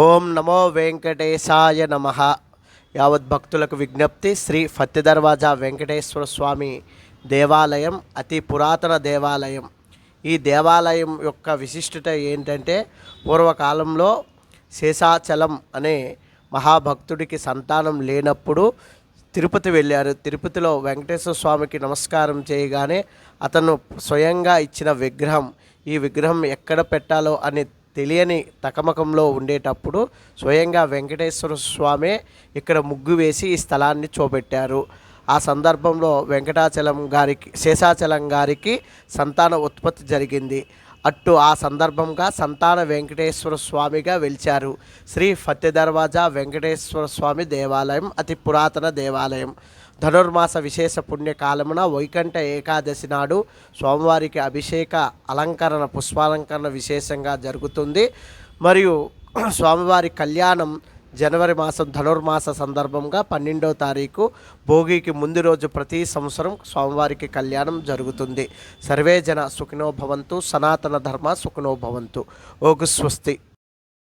ఓం నమో వెంకటేశాయ నమః. యావత్ భక్తులకు విజ్ఞప్తి. శ్రీ ఫత్తి దర్వాజా వెంకటేశ్వర స్వామి దేవాలయం అతి పురాతన దేవాలయం. ఈ దేవాలయం యొక్క విశిష్టత ఏంటంటే, పూర్వకాలంలో శేషాచలం అనే మహాభక్తుడికి సంతానం లేనప్పుడు తిరుపతి వెళ్ళారు. తిరుపతిలో వెంకటేశ్వర స్వామికి నమస్కారం చేయగానే అతను స్వయంగా ఇచ్చిన విగ్రహం, ఈ విగ్రహం ఎక్కడ పెట్టాలో అని తెలియని తకమకంలో ఉండేటప్పుడు స్వయంగా వెంకటేశ్వర స్వామే ఇక్కడ ముగ్గు వేసి ఈ స్థలాన్ని చూపెట్టారు. ఆ సందర్భంలో శేషాచలం గారికి సంతాన ఉత్పత్తి జరిగింది. ఆ సందర్భంగా సంతాన వెంకటేశ్వర స్వామిగా వెలిచారు. శ్రీ ఫత్తి దర్వాజా వెంకటేశ్వర స్వామి దేవాలయం అతి పురాతన దేవాలయం. ధనుర్మాస విశేష పుణ్యకాలమున వైకంఠ ఏకాదశి నాడు స్వామివారికి అభిషేక అలంకరణ, పుష్పాలంకరణ విశేషంగా జరుగుతుంది. మరియు స్వామివారి కళ్యాణం జనవరి మాసం ధనుర్మాస సందర్భంగా 12వ తారీఖు భోగికి ముందు రోజు ప్రతి సంవత్సరం స్వామివారికి కళ్యాణం జరుగుతుంది. సర్వే జన సుఖినో భవంతు. సనాతన ధర్మ సుఖినో భవంతు. ఓగు స్వస్తి.